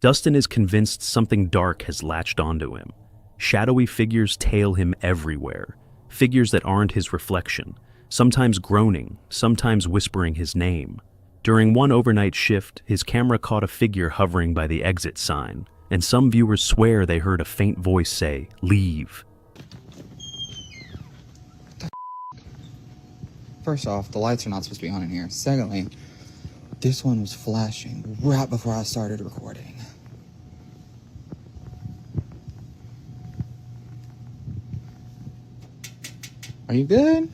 Dustin is convinced something dark has latched onto him. Shadowy figures tail him everywhere, figures that aren't his reflection, sometimes groaning, sometimes whispering his name. During one overnight shift, his camera caught a figure hovering by the exit sign, and some viewers swear they heard a faint voice say, "Leave." First off, the lights are not supposed to be on in here. Secondly, this one was flashing right before I started recording. Are you good?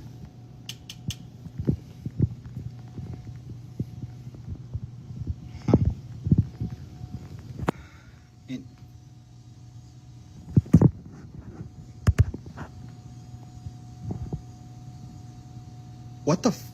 What the f-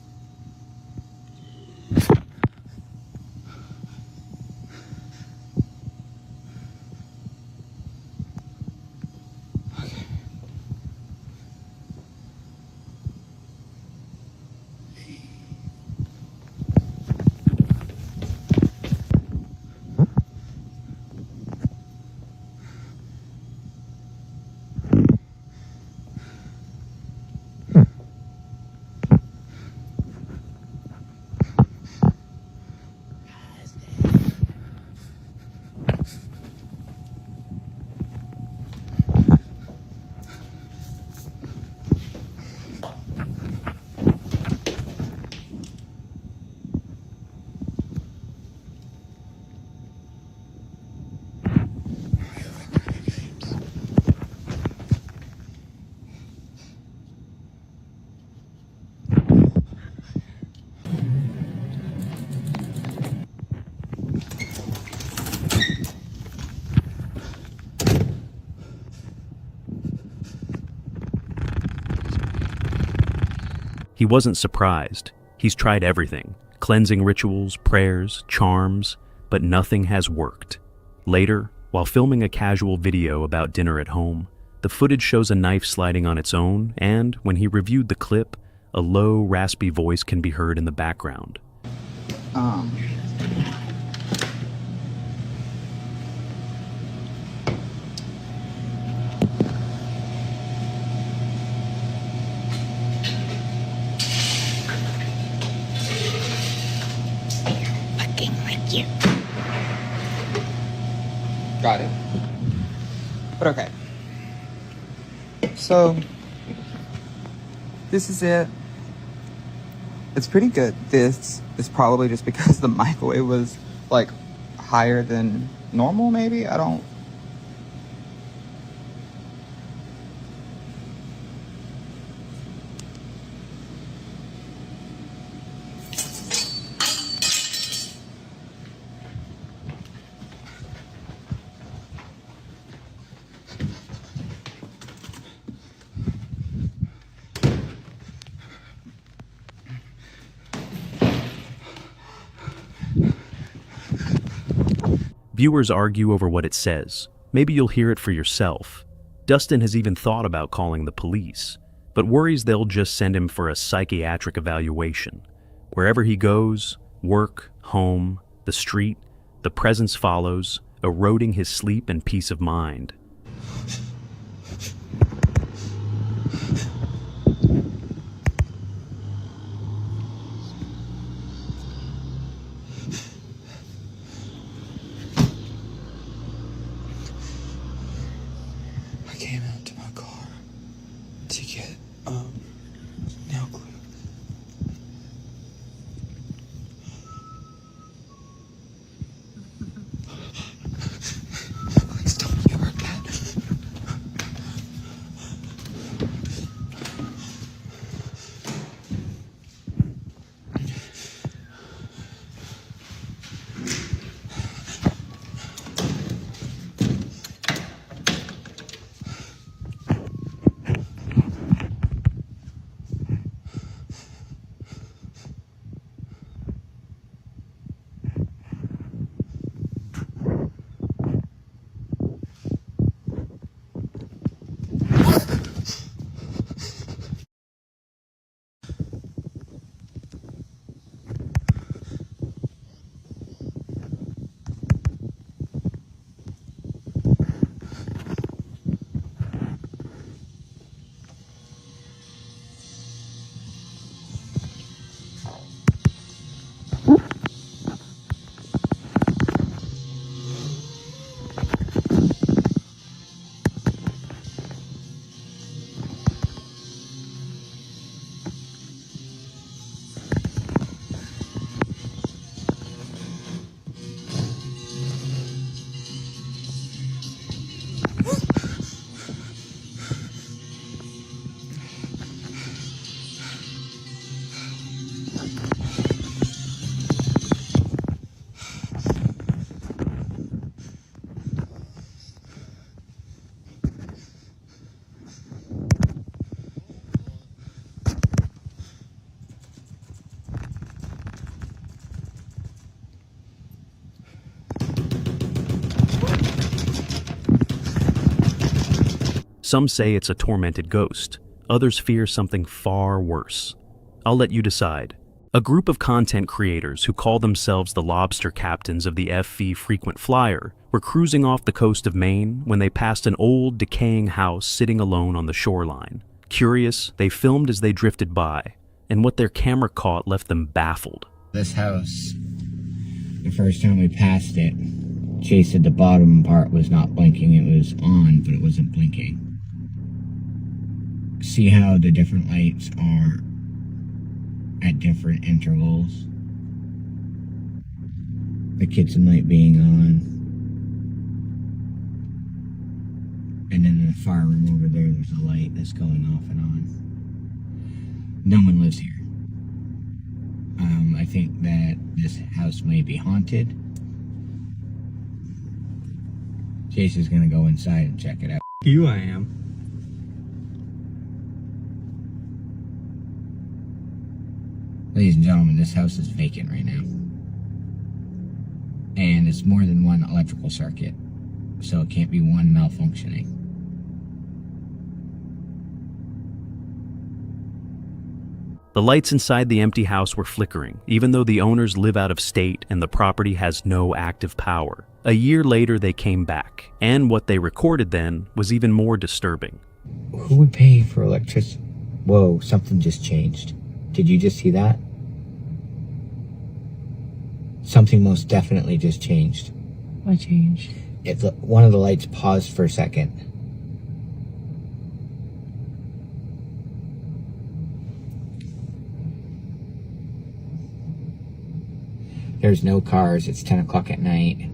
He wasn't surprised. He's tried everything: cleansing rituals, prayers, charms, but nothing has worked. Later, while filming a casual video about dinner at home, the footage shows a knife sliding on its own, and when he reviewed the clip, a low, raspy voice can be heard in the background. Got it. But okay. So, this is it. It's pretty good. This is probably just because the microwave was, like, higher than normal, maybe? I don't... Viewers argue over what it says. Maybe you'll hear it for yourself. Dustin has even thought about calling the police, but worries they'll just send him for a psychiatric evaluation. Wherever he goes, work, home, the street, the presence follows, eroding his sleep and peace of mind. I came out to my car to get, nail glue. Please tell me you heard that. Some say it's a tormented ghost. Others fear something far worse. I'll let you decide. A group of content creators who call themselves the Lobster Captains of the FV Frequent Flyer were cruising off the coast of Maine when they passed an old, decaying house sitting alone on the shoreline. Curious, they filmed as they drifted by, and what their camera caught left them baffled. This house, the first time we passed it, Chase said the bottom part was not blinking. It was on, but it wasn't blinking. See how the different lights are at different intervals? The kitchen light being on. And then in the fire room over there's a light that's going off and on. No one lives here. I think that this house may be haunted. Jason's gonna go inside and check it out. You I am. Ladies and gentlemen, this house is vacant right now. And it's more than one electrical circuit, so it can't be one malfunctioning. The lights inside the empty house were flickering, even though the owners live out of state and the property has no active power. A year later, they came back, and what they recorded then was even more disturbing. Who would pay for electricity? Whoa, something just changed. Did you just see that? Something most definitely just changed. What changed? One of the lights paused for a second. There's no cars. It's 10 o'clock at night.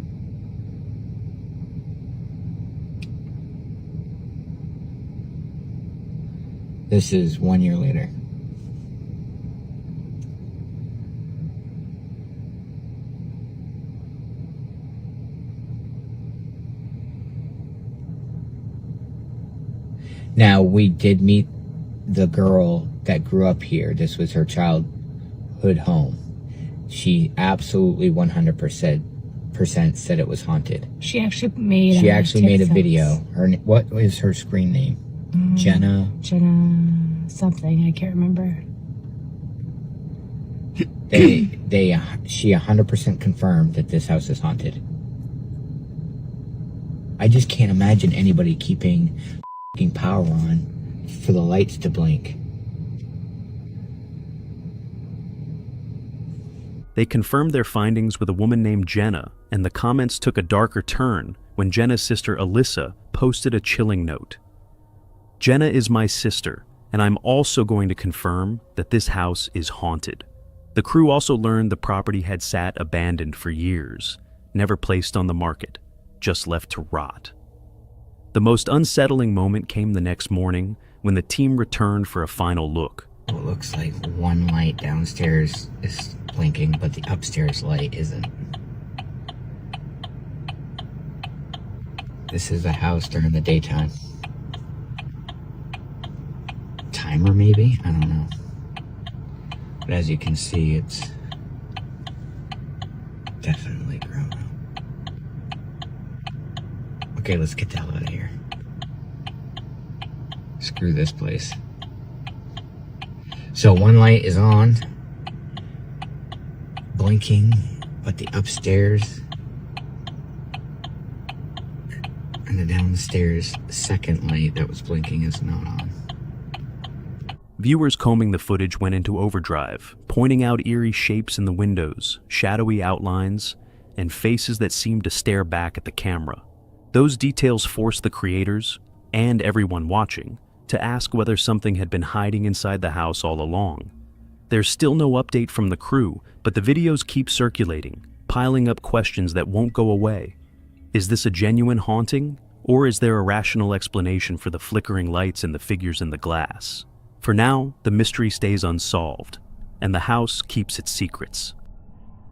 This is 1 year later. Now, we did meet the girl that grew up here. This was her childhood home. She absolutely 100% said it was haunted. She actually made a video. What is her screen name? Jenna something, I can't remember. She 100% confirmed that this house is haunted. I just can't imagine anybody keeping power on for the lights to blink. They confirmed their findings with a woman named Jenna, and the comments took a darker turn when Jenna's sister Alyssa posted a chilling note. Jenna is my sister, and I'm also going to confirm that this house is haunted. The crew also learned the property had sat abandoned for years, never placed on the market, just left to rot. The most unsettling moment came the next morning when the team returned for a final look. It looks like one light downstairs is blinking, but the upstairs light isn't. This is a house during the daytime. Timer maybe? I don't know. But as you can see, it's definitely grown up. Okay, let's get the hell out of here. Screw this place. So one light is on, blinking, but the upstairs and the downstairs second light that was blinking is not on. Viewers combing the footage went into overdrive, pointing out eerie shapes in the windows, shadowy outlines, and faces that seemed to stare back at the camera. Those details forced the creators, and everyone watching, to ask whether something had been hiding inside the house all along. There's still no update from the crew, but the videos keep circulating, piling up questions that won't go away. Is this a genuine haunting, or is there a rational explanation for the flickering lights and the figures in the glass? For now, the mystery stays unsolved, and the house keeps its secrets.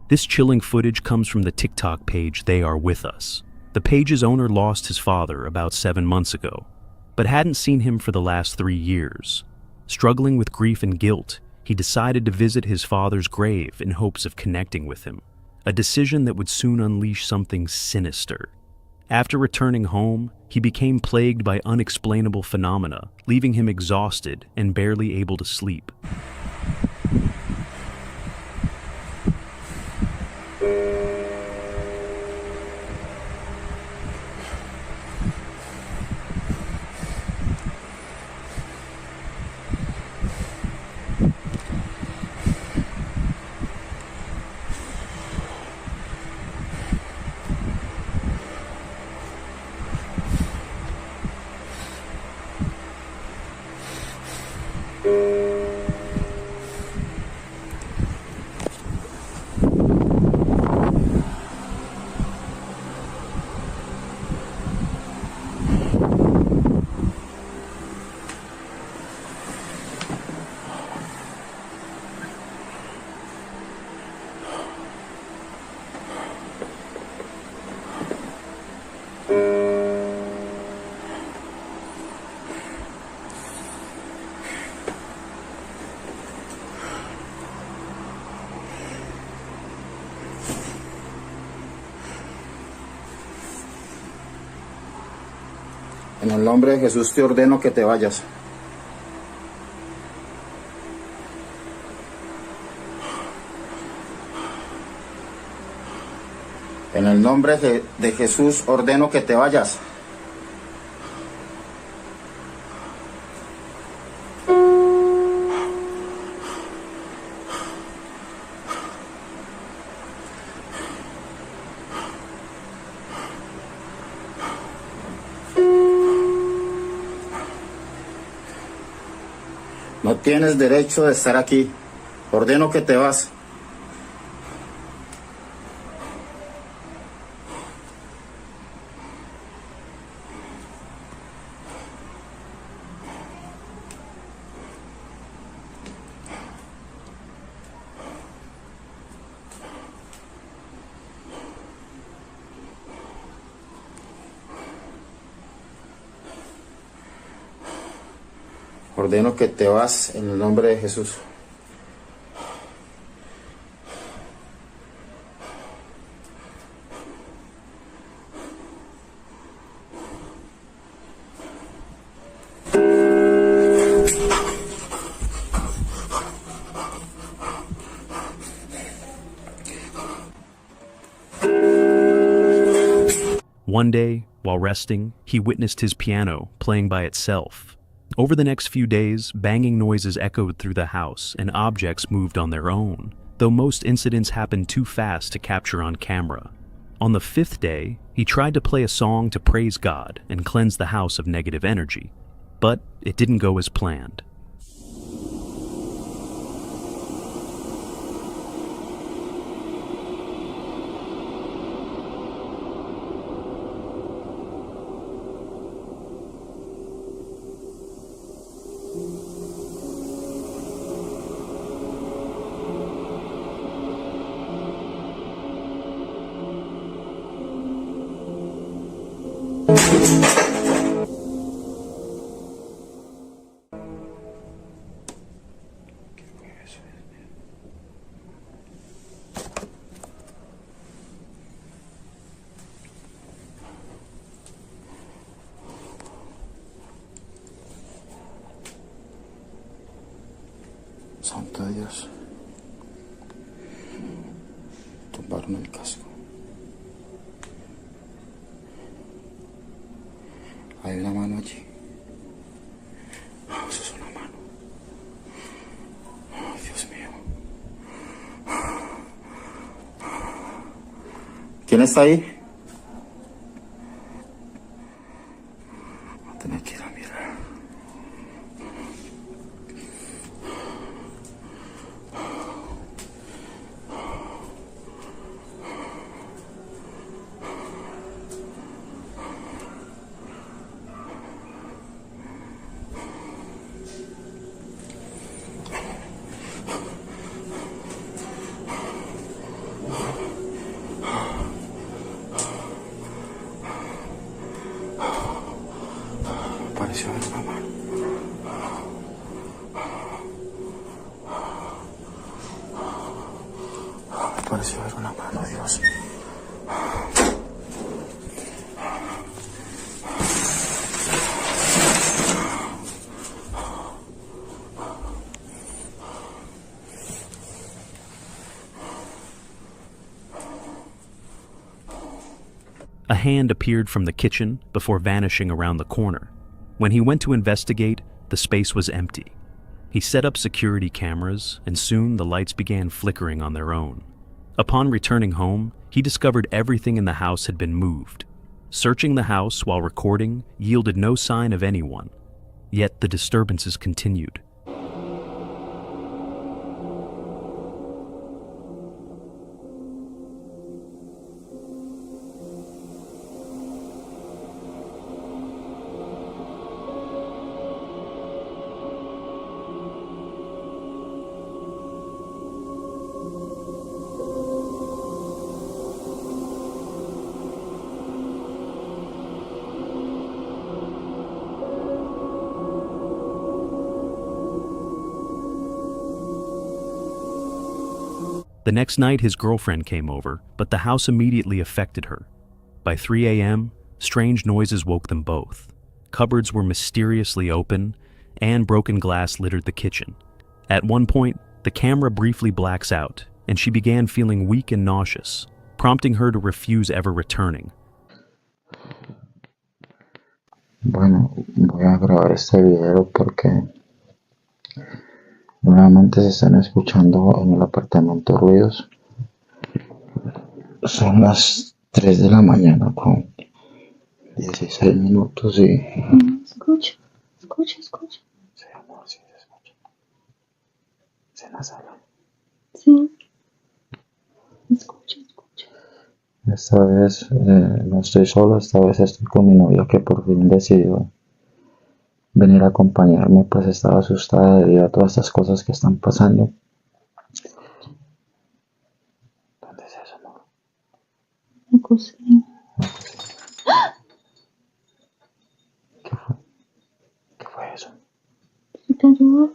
This chilling footage comes from the TikTok page They Are With Us. The page's owner lost his father about 7 months ago, but hadn't seen him for the last 3 years. Struggling with grief and guilt, he decided to visit his father's grave in hopes of connecting with him, a decision that would soon unleash something sinister. After returning home, he became plagued by unexplainable phenomena, leaving him exhausted and barely able to sleep. En el nombre de Jesús te ordeno que te vayas. En el nombre de Jesús ordeno que te vayas. No tienes derecho de estar aquí. Ordeno que te vas. Ordeno que te vas en el nombre de Jesús. One day, while resting, he witnessed his piano playing by itself. Over the next few days, banging noises echoed through the house and objects moved on their own, though most incidents happened too fast to capture on camera. On the 5th day, he tried to play a song to praise God and cleanse the house of negative energy, but it didn't go as planned. Santo Dios. Tumbaron el casco. Hay una mano allí. Oh, eso es una mano. Oh, Dios mío. ¿Quién está ahí? Voy a tener que ir a mirar. Pareció ver una mano. Me pareció ver una mano, Dios. A hand appeared from the kitchen before vanishing around the corner. When he went to investigate, the space was empty. He set up security cameras, and soon the lights began flickering on their own. Upon returning home, he discovered everything in the house had been moved. Searching the house while recording yielded no sign of anyone. Yet the disturbances continued. The next night, his girlfriend came over, but the house immediately affected her. By 3 a.m., strange noises woke them both. Cupboards were mysteriously open, and broken glass littered the kitchen. At one point, the camera briefly blacks out, and she began feeling weak and nauseous, prompting her to refuse ever returning. Bueno, voy a grabar este video porque nuevamente se están escuchando en el apartamento ruidos. Son las 3 de la mañana con 16 minutos y... Escucha, escucha, escucha. Sí, amor, sí se escucha. Es en la sala. Sí. Escucha, escucha. Esta vez no estoy solo, esta vez estoy con mi novia que por fin decidió venir a acompañarme, pues estaba asustada debido a todas estas cosas que están pasando. ¿Dónde es eso, amor? La cocina. ¿Qué fue? ¿Qué fue eso? ¿Se cayó?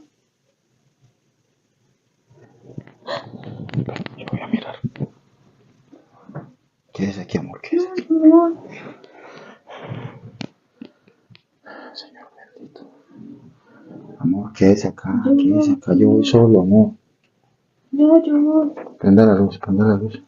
Yo voy a mirar. Quédese aquí, amor, quédese aquí. Señor bendito. Amor, quédese acá, yo voy solo, amor. Ya, yo voy. Prenda la luz, prenda la luz.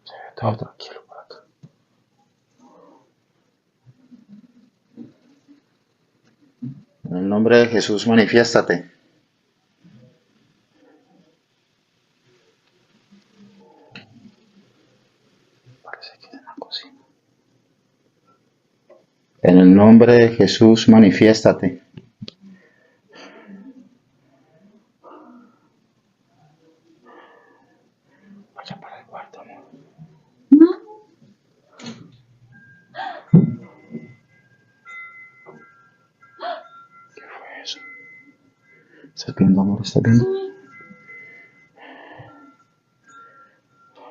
Se ve todo tranquilo por acá. En el nombre de Jesús, manifiéstate. Parece que es en la cocina. En el nombre de Jesús, manifiéstate. Vaya para el cuarto, amor. No. ¿Qué fue eso? ¿Estás viendo, amor? ¿Estás viendo?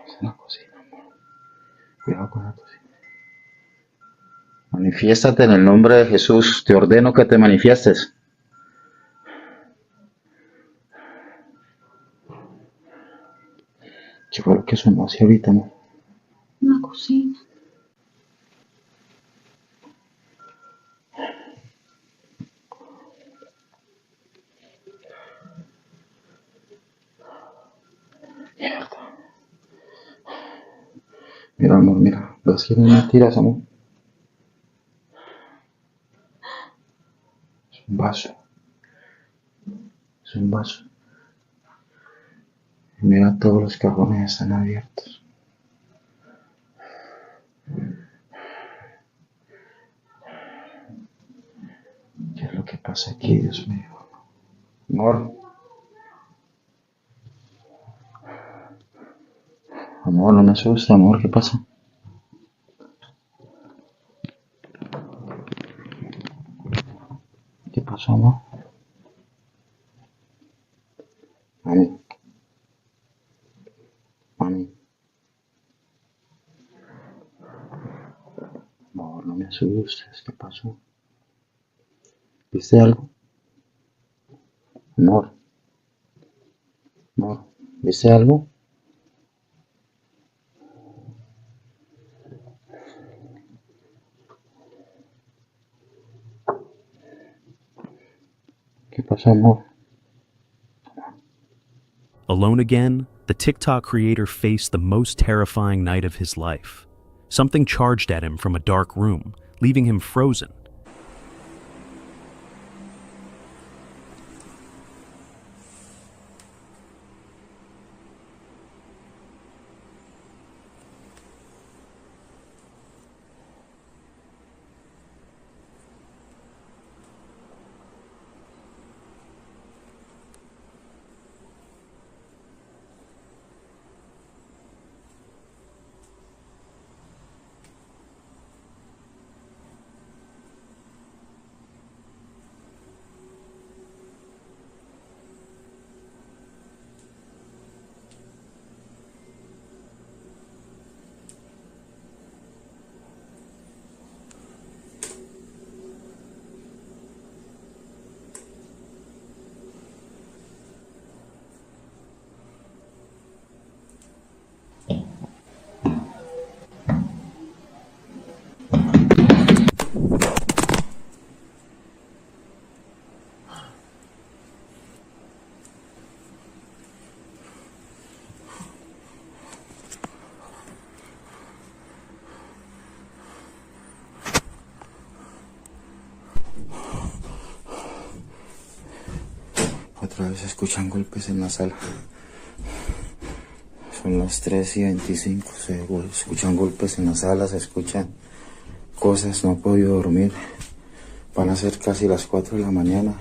Es en la cocina, amor. Cuidado con la cocina. Manifiéstate en el nombre de Jesús. Te ordeno que te manifiestes. ¿Qué fue lo que sonó hacia ahorita, amor? La cocina. Mierda. Mira, amor, mira. ¿Ves que no me tiras, amor? Es un vaso. Es un vaso. Mira, todos los cajones están abiertos. ¿Qué es lo que pasa aquí, Dios mío? Amor. Amor, no me asusta, amor. ¿Qué pasa? ¿Qué pasó, amor? Mami. Mami. Amor, no me asustes. ¿Qué pasó? ¿Viste algo? Amor. Amor. ¿Viste algo? ¿Qué pasó, amor? Alone again, the TikTok creator faced the most terrifying night of his life. Something charged at him from a dark room, leaving him frozen. Otra vez se escuchan golpes en la sala. Son las 3:25. Se escuchan golpes en la sala, se escuchan cosas. No he podido dormir. Van a ser casi las 4 de la mañana.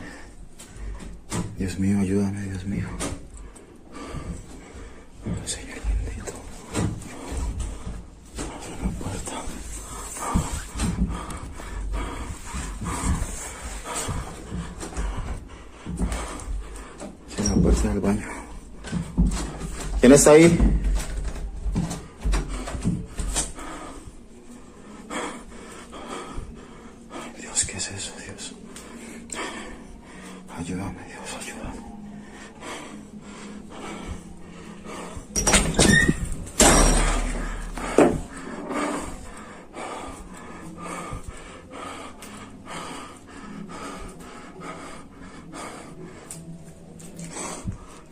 Dios mío, ayúdame, Dios mío. Señor bendito. Abre la puerta. Cierra la puerta del baño. ¿Quién está ahí? Dios, ¿qué es eso, Dios? Ayúdame, Dios, ayúdame.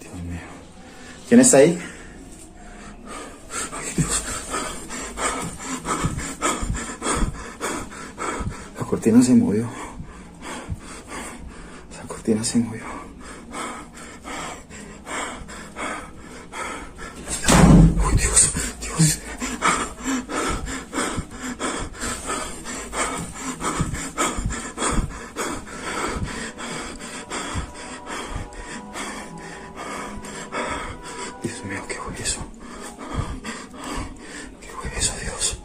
Dios mío. ¿Quién está ahí? Ay, Dios. La cortina se movió. La cortina se movió. Ay, Dios, Dios. Dios mío, ¿qué fue eso? ¿Qué fue eso, Dios?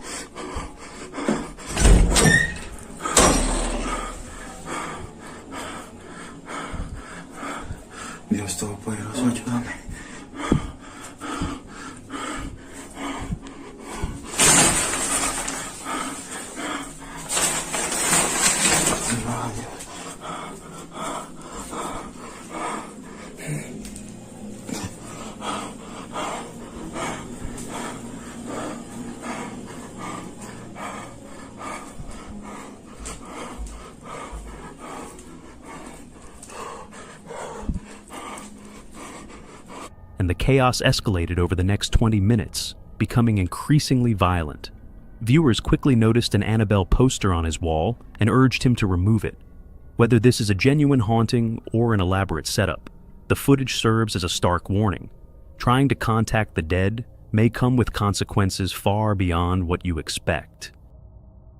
Dios Todopoderoso, ayúdame. Ay, Dios. And the chaos escalated over the next 20 minutes, becoming increasingly violent. Viewers quickly noticed an Annabelle poster on his wall and urged him to remove it. Whether this is a genuine haunting or an elaborate setup, the footage serves as a stark warning. Trying to contact the dead may come with consequences far beyond what you expect.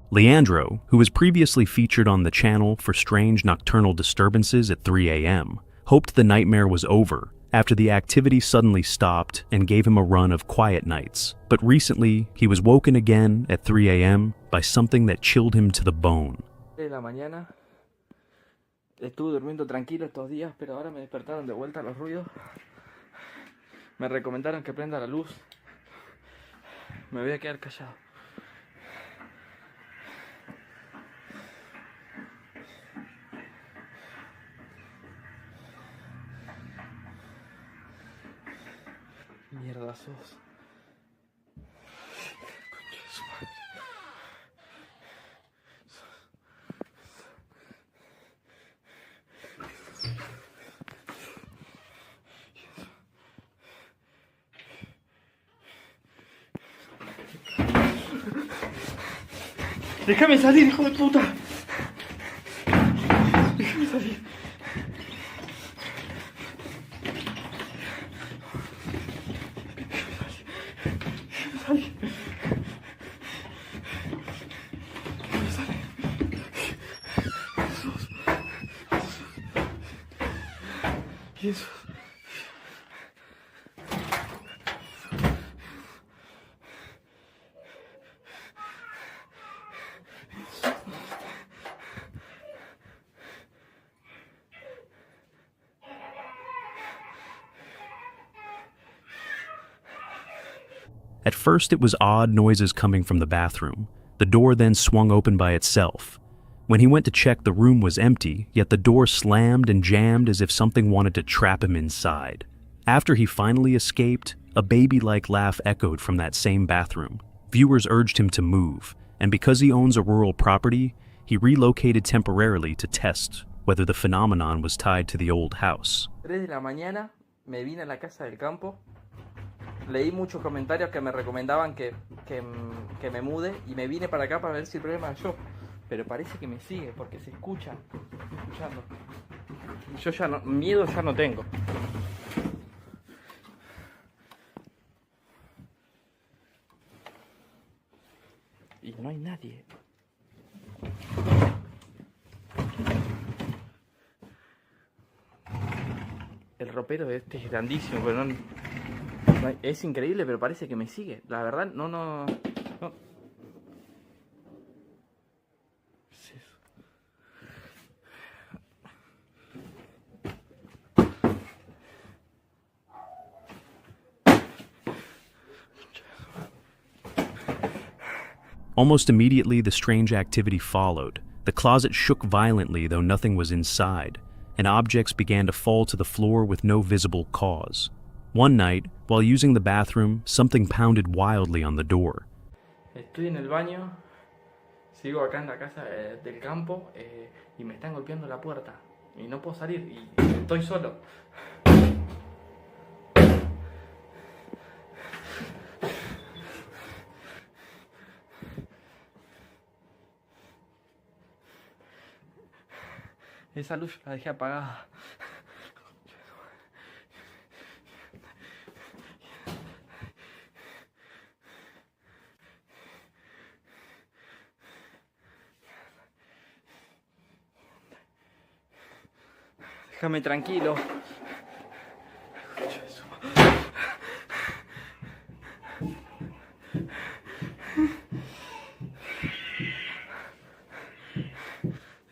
Leandro, who was previously featured on the channel for strange nocturnal disturbances at 3 a.m., hoped the nightmare was over after the activity suddenly stopped and gave him a run of quiet nights. But recently, he was woken again at 3 a.m. by something that chilled him to the bone. De la mañana estuve durmiendo tranquilo estos días, pero ahora me despertaron de vuelta los ruidos. Me recomendaron que prenda la luz. Me voy a quedar callado. Mierdazos. Concha de su madre. Déjame salir, hijo de puta. Déjame salir. Jesús. At first, it was odd noises coming from the bathroom. The door then swung open by itself. When he went to check, the room was empty, yet the door slammed and jammed as if something wanted to trap him inside. After he finally escaped, a baby-like laugh echoed from that same bathroom. Viewers urged him to move, and because he owns a rural property, he relocated temporarily to test whether the phenomenon was tied to the old house. 3 de la mañana, me vine a la casa del campo. Leí muchos comentarios que me recomendaban que me mude y me vine para acá para ver si el problema era yo. Pero parece que me sigue porque se escucha. Estoy escuchando. Yo ya no, miedo ya no tengo. Y no hay nadie. El ropero de este es grandísimo, pero no, es increíble, pero parece que me sigue. La verdad, no. ¿Qué es eso? Almost immediately, the strange activity followed. The closet shook violently, though nothing was inside, and objects began to fall to the floor with no visible cause. One night, while using the bathroom, something pounded wildly on the door. Estoy en el baño, sigo acá en la casa del campo y me están golpeando la puerta. Y no puedo salir y estoy solo. Esa luz la dejé apagada. Déjame tranquilo.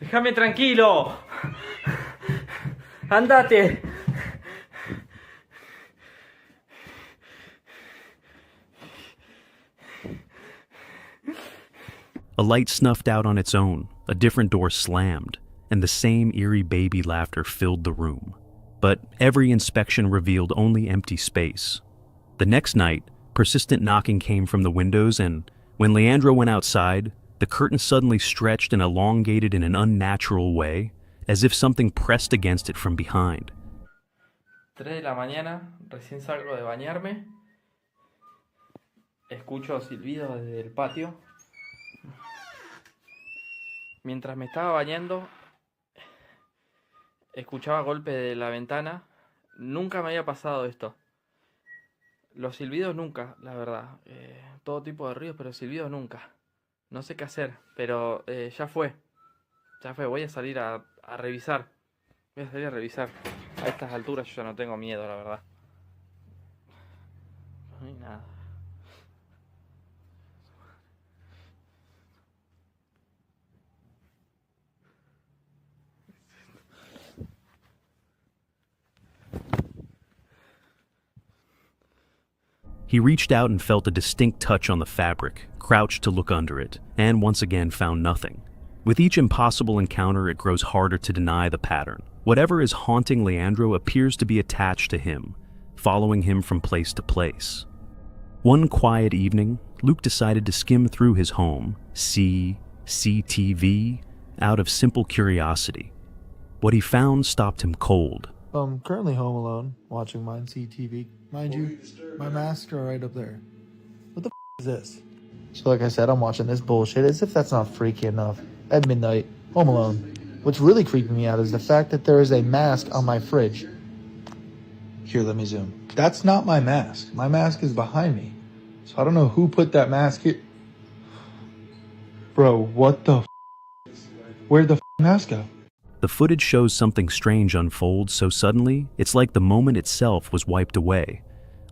Déjame tranquilo. Andate. A light snuffed out on its own, a different door slammed, and the same eerie baby laughter filled the room. But every inspection revealed only empty space. The next night, persistent knocking came from the windows, and when Leandro went outside, the curtain suddenly stretched and elongated in an unnatural way, as if something pressed against it from behind. 3 de la mañana, recién salgo de bañarme. Escucho silbidos desde el patio. Mientras me estaba bañando, escuchaba golpes de la ventana. Nunca me había pasado esto. Los silbidos nunca, la verdad. Todo tipo de ruidos, pero silbidos nunca. No sé qué hacer, pero ya fue. Ya fue, voy a salir a revisar. Voy a salir a revisar. A estas alturas yo ya no tengo miedo, la verdad. No hay nada. He reached out and felt a distinct touch on the fabric, crouched to look under it, and once again found nothing. With each impossible encounter, it grows harder to deny the pattern. Whatever is haunting Leandro appears to be attached to him, following him from place to place. One quiet evening, Luke decided to skim through his home, CCTV, out of simple curiosity. What he found stopped him cold. I'm currently home alone, watching Mine CTV. Mind you, my masks are right up there. What the is this? So like I said, I'm watching this bullshit as if that's not freaky enough. At midnight, home alone. What's really creeping me out is the fact that there is a mask on my fridge. Here, let me zoom. That's not my mask. My mask is behind me. So I don't know who put that mask here. Bro, what the f? Where'd the mask go? The footage shows something strange unfold so suddenly, it's like the moment itself was wiped away,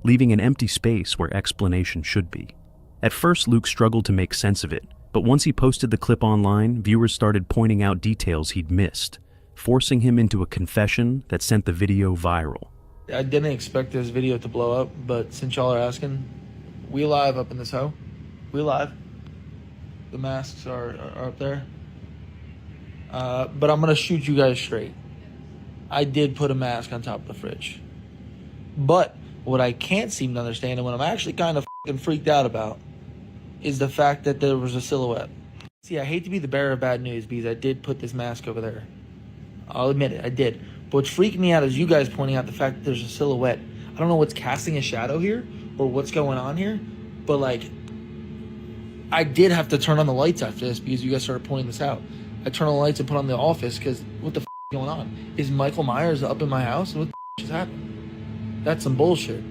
leaving an empty space where explanation should be. At first, Luke struggled to make sense of it, but once he posted the clip online, viewers started pointing out details he'd missed, forcing him into a confession that sent the video viral. I didn't expect this video to blow up, but since y'all are asking, we live up in this hoe. We live. The masks are up there. But I'm gonna shoot you guys straight. I did put a mask on top of the fridge. But what I can't seem to understand, and what I'm actually kind of freaked out about, is the fact that there was a silhouette. See, I hate to be the bearer of bad news because I did put this mask over there. I'll admit it, I did. But what's freaking me out is you guys pointing out the fact that there's a silhouette. I don't know what's casting a shadow here or what's going on here, but like, I did have to turn on the lights after this because you guys started pointing this out. I turned on the lights and put on the office because what the is going on? Is Michael Myers up in my house? What the just happened? That's some bullshit.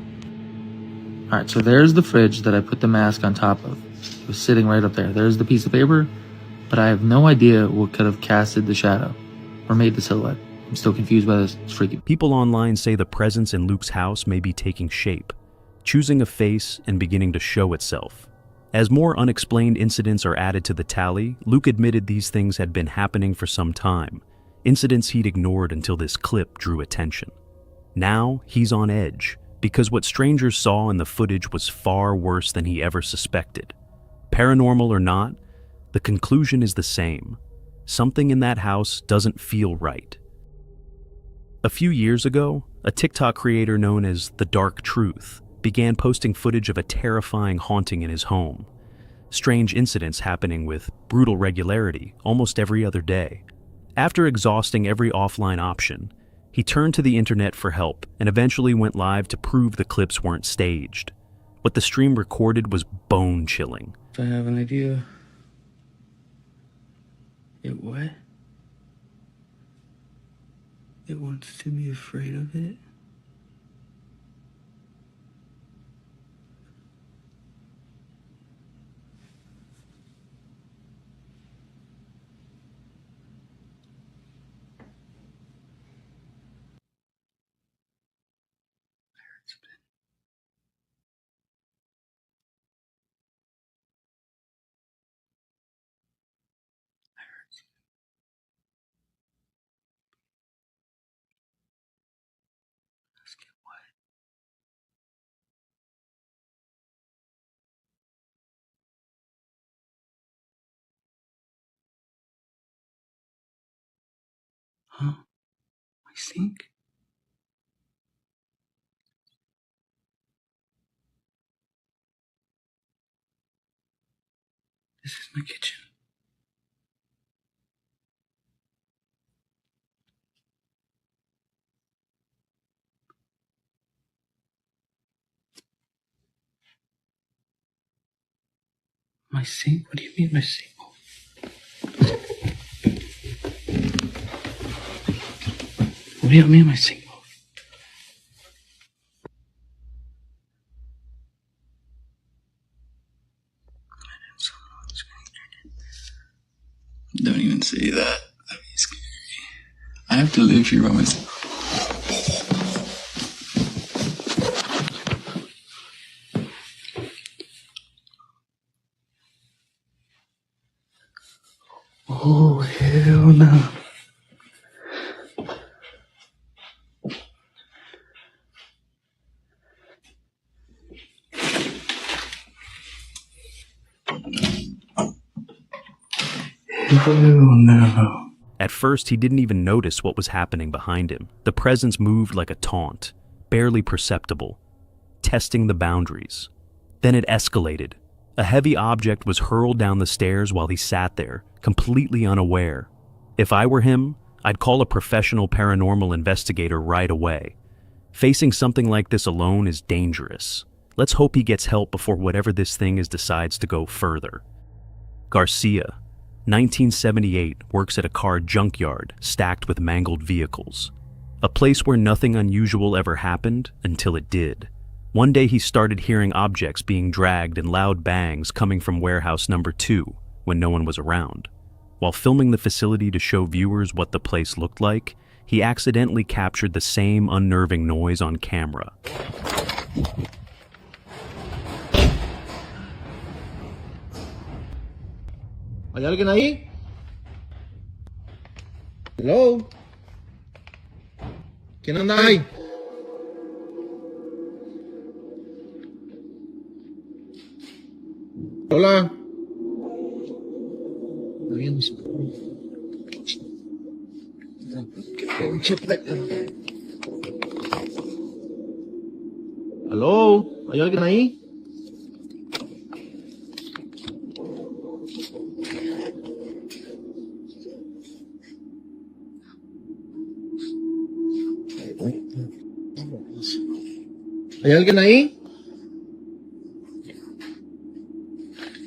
All right, so there's the fridge that I put the mask on top of. It was sitting right up there. There's the piece of paper, but I have no idea what could have casted the shadow or made the silhouette. I'm still confused by this. It's freaky. People online say the presence in Luke's house may be taking shape, choosing a face and beginning to show itself. As more unexplained incidents are added to the tally, Luke admitted these things had been happening for some time, incidents he'd ignored until this clip drew attention. Now, he's on edge, because what strangers saw in the footage was far worse than he ever suspected. Paranormal or not, the conclusion is the same. Something in that house doesn't feel right. A few years ago, a TikTok creator known as The Dark Truth began posting footage of a terrifying haunting in his home. Strange incidents happening with brutal regularity almost every other day. After exhausting every offline option, he turned to the internet for help and eventually went live to prove the clips weren't staged. What the stream recorded was bone-chilling. I have an idea. It what? It wants to be afraid of it? Huh? My sink? This is my kitchen. My sink? What do you mean my sink? What do you mean my sink? Don't even say that. That'd be scary. I have to live here by myself. Oh, hell no. Hell no. At first, he didn't even notice what was happening behind him. The presence moved like a taunt, barely perceptible, testing the boundaries. Then it escalated. A heavy object was hurled down the stairs while he sat there, completely unaware. If I were him, I'd call a professional paranormal investigator right away. Facing something like this alone is dangerous. Let's hope he gets help before whatever this thing is decides to go further. Garcia, 1978, works at a car junkyard stacked with mangled vehicles. A place where nothing unusual ever happened until it did. One day he started hearing objects being dragged and loud bangs coming from warehouse number 2 when no one was around. While filming the facility to show viewers what the place looked like, he accidentally captured the same unnerving noise on camera. ¿Hay alguien ahí? Hello. ¿Quién anda ahí? Hola. Está viendo su... Qué pinche Hello. ¿Hay alguien ahí? ¿Hay alguien ahí?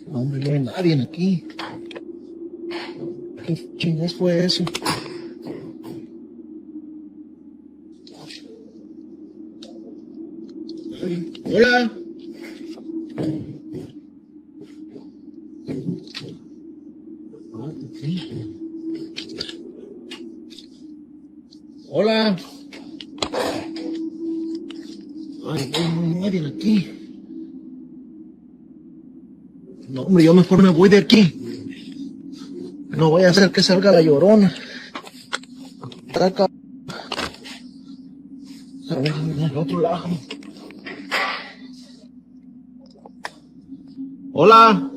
No, hombre, no hay nadie aquí. ¿Qué chingas fue eso? Hola. Hola. Ay, no hay nadie aquí. No, hombre, yo mejor me voy de aquí. No voy a hacer que salga la llorona. Acá. A ver, al otro lado. Hola.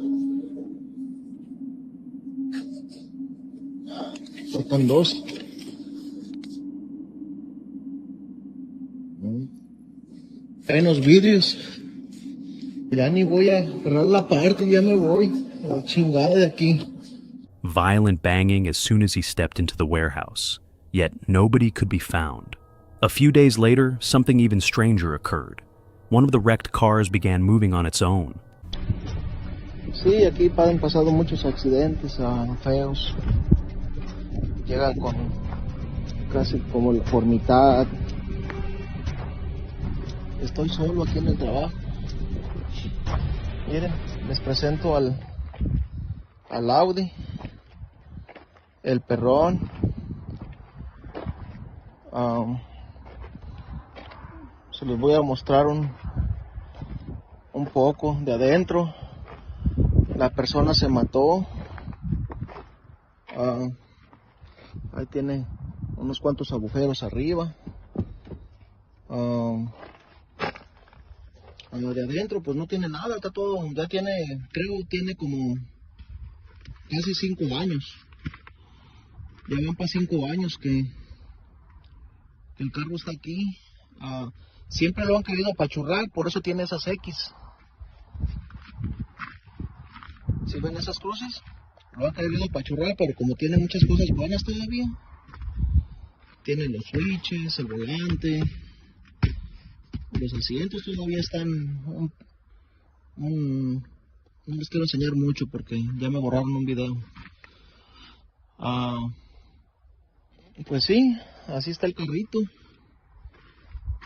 Faltan 2. Traen los vidrios. Ya ni voy a cerrar la parte, ya me voy. A la chingada de aquí. Violent banging as soon as he stepped into the warehouse, yet nobody could be found. A few days later, something even stranger occurred. One of the wrecked cars began moving on its own. Sí, aquí han pasado muchos accidentes feos. Llegan con casi como por mitad. Estoy solo aquí en el trabajo. Miren, les presento al Audi, el perrón. Se los voy a mostrar un poco de adentro. La persona se mató. Ahí tiene unos cuantos agujeros arriba. De adentro pues no tiene nada, está todo, ya tiene, creo tiene como casi 5 años. Ya van para 5 años que el carro está aquí. Siempre lo han querido apachurrar, por eso tiene esas X. ¿Sí ven esas cruces? Lo han querido apachurrar, pero como tiene muchas cosas buenas todavía. Tiene los switches, el volante. Los asientos todavía están... no les quiero enseñar mucho porque ya me borraron un video. Pues sí, así está el carrito.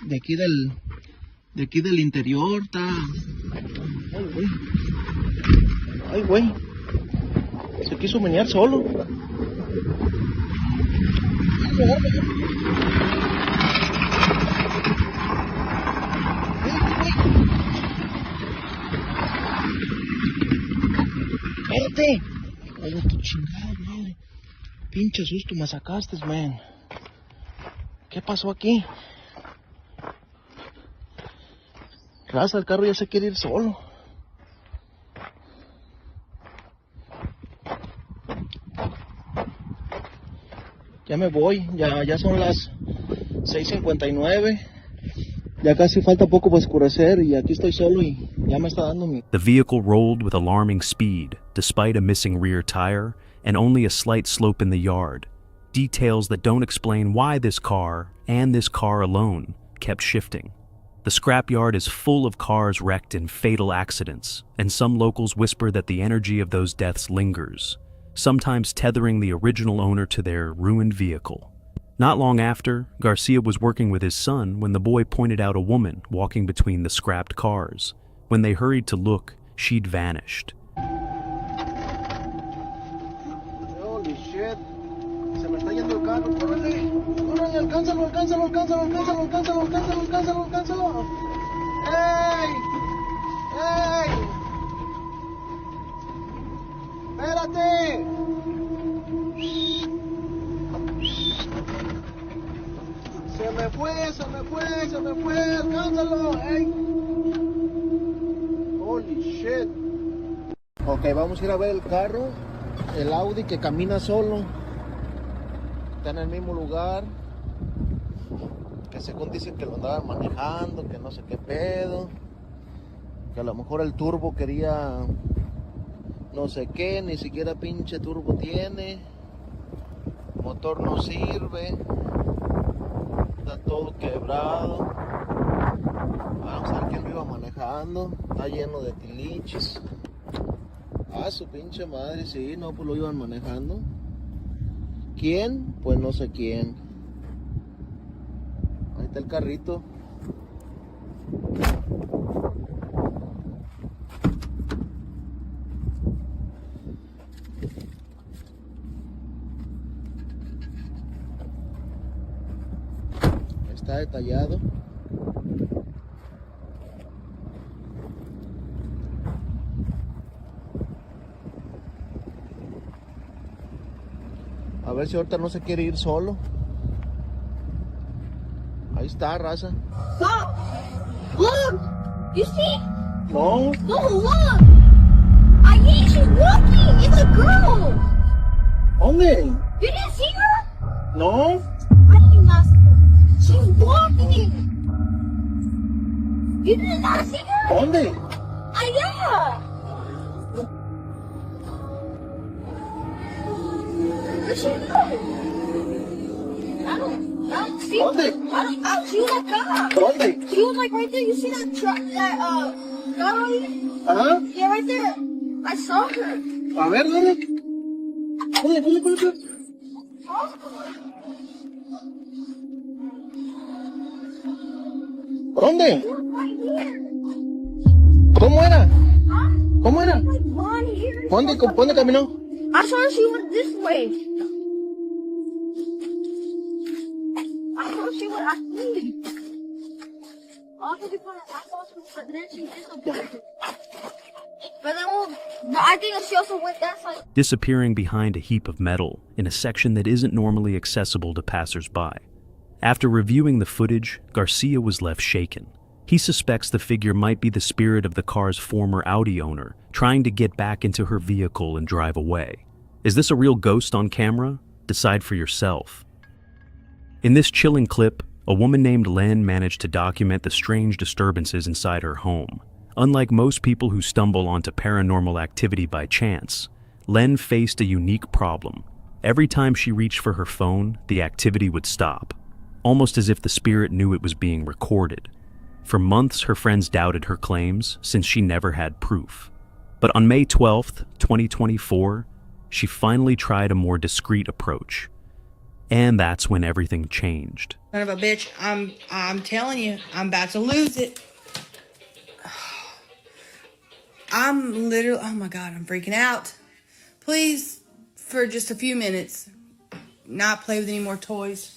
De aquí del interior está... Ay, güey. Se quiso menear solo. ¡Espérate! ¡Ay, tu chingada madre! Pinche susto me sacaste, man. ¿Qué pasó aquí? Raza, el carro ya se quiere ir solo. Ya me voy, ya son las 6:59. Ya casi falta poco para oscurecer y aquí estoy solo y ya me está dando mi... The vehicle rolled with alarming speed, despite a missing rear tire and only a slight slope in the yard. Details that don't explain why this car, and this car alone, kept shifting. The scrapyard is full of cars wrecked in fatal accidents, and some locals whisper that the energy of those deaths lingers, sometimes tethering the original owner to their ruined vehicle. Not long after, Garcia was working with his son when the boy pointed out a woman walking between the scrapped cars. When they hurried to look, she'd vanished. Holy shit. Se me está yendo el carro. ¡Córrele! ¡Córrele! ¡Alcánzalo! ¡Alcánzalo! ¡Alcánzalo! ¡Alcánzalo! ¡Alcánzalo! ¡Alcánzalo! ¡Alcánzalo! ¡Alcánzalo! ¡Ey! ¡Ey! ¡Espérate! Se me fue, se me fue, se me fue. ¡Alcánzalo! ¡Ey! Holy shit. Ok, vamos a ir a ver el carro. El Audi que camina solo. Está en el mismo lugar. Que según dicen que lo andaban manejando, que no sé qué pedo. Que a lo mejor el turbo quería no sé qué, ni siquiera pinche turbo tiene. Motor no sirve. Está todo quebrado. Vamos a ver quién lo iba manejando. Está lleno de tiliches. Ah, su pinche madre, sí, no, pues lo iban manejando. ¿Quién? Pues no sé quién. Ahí está el carrito. Está detallado. A ver si ahorita no se quiere ir solo. Ahí está, raza. Look! Look! You see? No. No, look! I think she's walking! It's a girl! ¿Dónde? You didn't see her? No. I think not. She's walking! You did not see her? ¿Dónde? Allá! Where'd she go? I don't see her. ¿Dónde? She was like gone. ¿Dónde? She was like right there. You see that truck, that, car on you? Ajá. Yeah, right there. I saw her. A ver, ¿dónde? ¿Dónde? ¿Dónde? Right here. ¿Cómo era? Huh? ¿Cómo era? Like blonde hair. ¿Dónde caminó? I saw her. She went this way. I saw she went. I see. I saw she went, but then she disappeared. But I think she also went that side. Disappearing behind a heap of metal in a section that isn't normally accessible to passers-by. After reviewing the footage, Garcia was left shaken. He suspects the figure might be the spirit of the car's former Audi owner, trying to get back into her vehicle and drive away. Is this a real ghost on camera? Decide for yourself. In this chilling clip, a woman named Len managed to document the strange disturbances inside her home. Unlike most people who stumble onto paranormal activity by chance, Len faced a unique problem. Every time she reached for her phone, the activity would stop, almost as if the spirit knew it was being recorded. For months, her friends doubted her claims, since she never had proof. But on May 12th, 2024, she finally tried a more discreet approach. And that's when everything changed. Son of a bitch, I'm telling you, I'm about to lose it. I'm literally, oh my God, I'm freaking out. Please, for just a few minutes, not play with any more toys.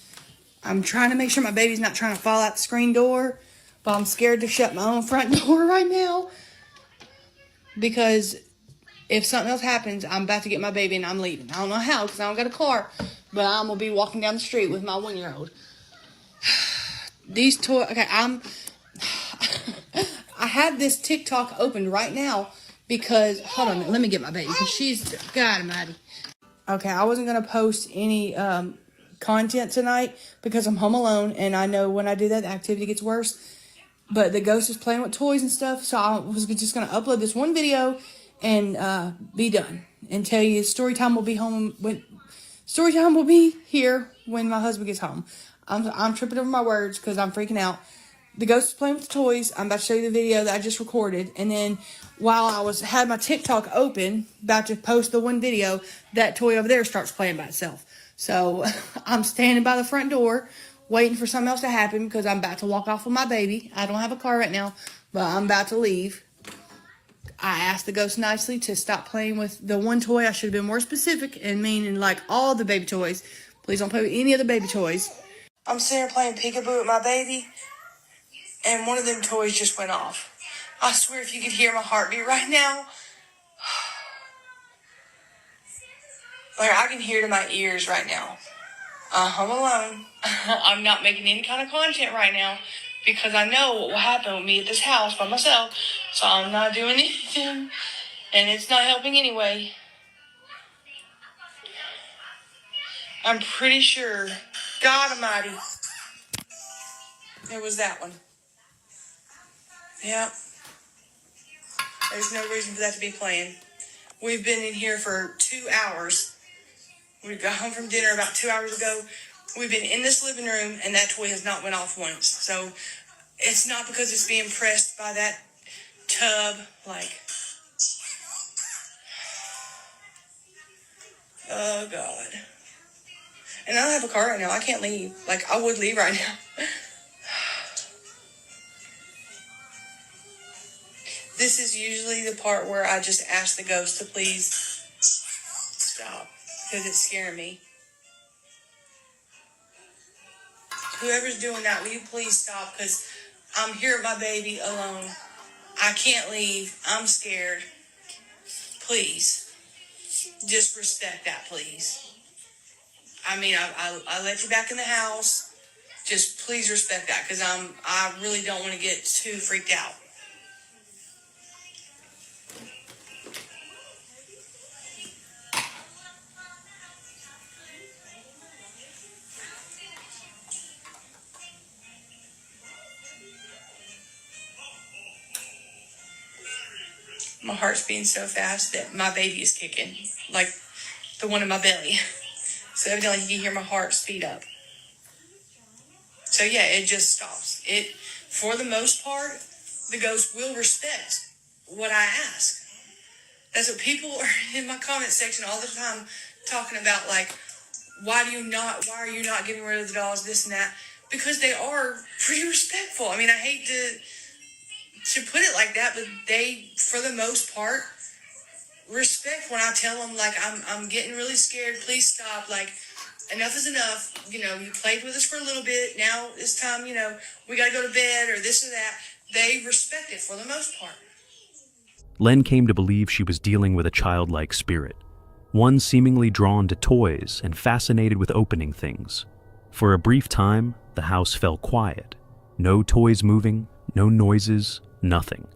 I'm trying to make sure my baby's not trying to fall out the screen door, but I'm scared to shut my own front door right now. Because if something else happens, I'm about to get my baby and I'm leaving. I don't know how, because I don't got a car, but I'm going to be walking down the street with my 1-year-old. These toys, okay, I have this TikTok opened right now because, hold on a minute, let me get my baby, because she's, God almighty. Okay, I wasn't going to post any content tonight because I'm home alone, and I know when I do that, the activity gets worse. But the ghost is playing with toys and stuff, so I was just going to upload this one video and be done. And tell you, story time will be here when my husband gets home. I'm tripping over my words because I'm freaking out. the ghost is playing with the toys. I'm about to show you the video that I just recorded. And then while I had my TikTok open, about to post the one video, that toy over there starts playing by itself. So I'm standing by the front door waiting for something else to happen because I'm about to walk off with my baby. I don't have a car right now, but I'm about to leave. I asked the ghost nicely to stop playing with the one toy. I should have been more specific and meaning like all the baby toys. Please don't play with any of the baby toys. I'm sitting here playing peekaboo with my baby, and one of them toys just went off. I swear if you could hear my heartbeat right now, like I can hear it in my ears right now. I'm alone. I'm not making any kind of content right now because I know what will happen with me at this house by myself. So I'm not doing anything, and it's not helping anyway. I'm pretty sure, God Almighty, it was that one. Yep. There's no reason for that to be playing. We've been in here for 2 hours. We got home from dinner about 2 hours ago. We've been in this living room, and that toy has not went off once. So it's not because it's being pressed by that tub, like, oh God. And I don't have a car right now. I can't leave. Like, I would leave right now. This is usually the part where I just ask the ghost to please stop because it's scaring me. Whoever's doing that, will you please stop? Because I'm here with my baby alone. I can't leave. I'm scared. Please. Just respect that, please. I mean, I let you back in the house. Just please respect that because I really don't want to get too freaked out. My heart's beating so fast that my baby is kicking, like the one in my belly. So evidently you can hear my heart speed up. So yeah, it just stops. It, for the most part, the ghost will respect what I ask. That's what people are in my comment section all the time talking about, like, why are you not getting rid of the dolls, this and that? Because they are pretty respectful. I mean, I hate to put it like that, but they, for the most part, respect when I tell them, like, I'm getting really scared, please stop, like, enough is enough, you know, you played with us for a little bit, now it's time, you know, we gotta go to bed, or this or that. They respect it for the most part. Len came to believe she was dealing with a childlike spirit, one seemingly drawn to toys and fascinated with opening things. For a brief time, the house fell quiet. No toys moving, no noises, nothing.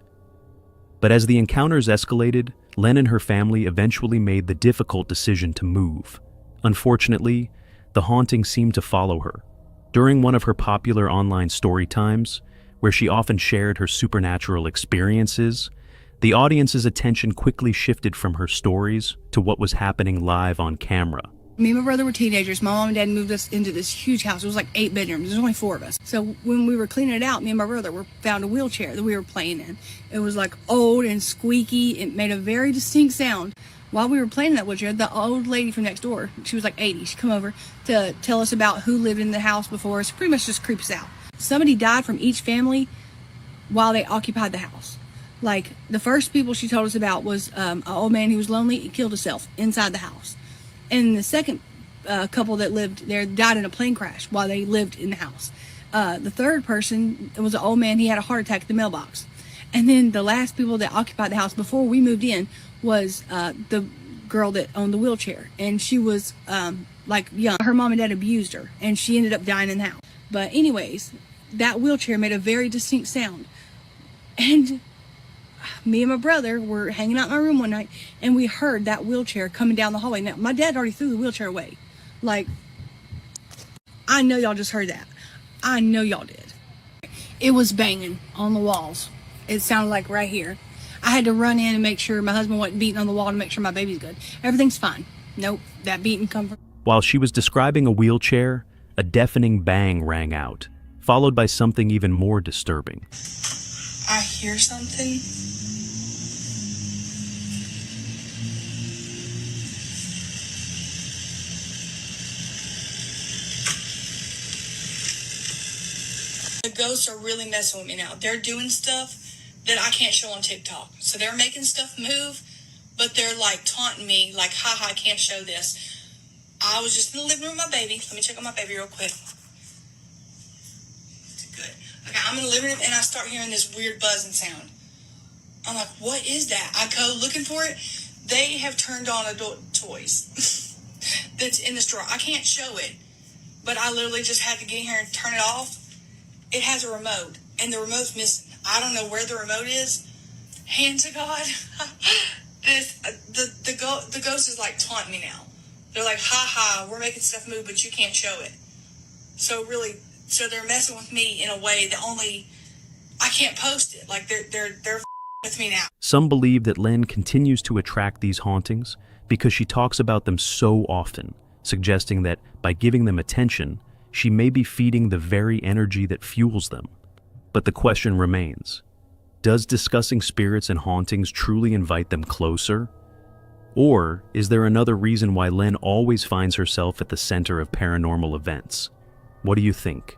But as the encounters escalated, Len and her family eventually made the difficult decision to move. Unfortunately, the haunting seemed to follow her. During one of her popular online story times, where she often shared her supernatural experiences, the audience's attention quickly shifted from her stories to what was happening live on camera. Me and my brother were teenagers. My mom and dad moved us into this huge house. It was like 8 bedrooms. There's only 4 of us. So when we were cleaning it out, me and my brother found a wheelchair that we were playing in. It was like old and squeaky. It made a very distinct sound. While we were playing in that wheelchair, the old lady from next door, she was like 80, she come over to tell us about who lived in the house before us. Pretty much just creep us out. Somebody died from each family while they occupied the house. Like, the first people she told us about was an old man who was lonely. He killed himself inside the house. And the second couple that lived there died in a plane crash while they lived in the house. The third person, it was an old man. He had a heart attack at the mailbox. And then the last people that occupied the house before we moved in was the girl that owned the wheelchair. And she was like young. Her mom and dad abused her, and she ended up dying in the house. But anyways, that wheelchair made a very distinct sound. And me and my brother were hanging out in my room one night, and we heard that wheelchair coming down the hallway. Now, my dad already threw the wheelchair away. Like, I know y'all just heard that. I know y'all did. It was banging on the walls. It sounded like right here. I had to run in and make sure my husband wasn't beating on the wall to make sure my baby's good. Everything's fine. Nope, that beating come from... While she was describing a wheelchair, a deafening bang rang out. followed by something even more disturbing. I hear something. The ghosts are really messing with me now. They're doing stuff that I can't show on TikTok. So they're making stuff move, but they're like taunting me, like, haha, I can't show this. I was just in the living room with my baby. Let me check on my baby real quick. Good. Okay, I'm in the living room and I start hearing this weird buzzing sound. I'm like, what is that? I go looking for it. They have turned on adult toys that's in the drawer. I can't show it, but I literally just had to get in here and turn it off. It has a remote, and the remote's missing. I don't know where the remote is. Hand to God. The ghost is like taunting me now. They're like, ha ha, we're making stuff move, but you can't show it. So really, they're messing with me in a way that only I can't post it. Like they're with me now. Some believe that Len continues to attract these hauntings because she talks about them so often, suggesting that by giving them attention, she may be feeding the very energy that fuels them. But the question remains, does discussing spirits and hauntings truly invite them closer? Or is there another reason why Len always finds herself at the center of paranormal events? What do you think?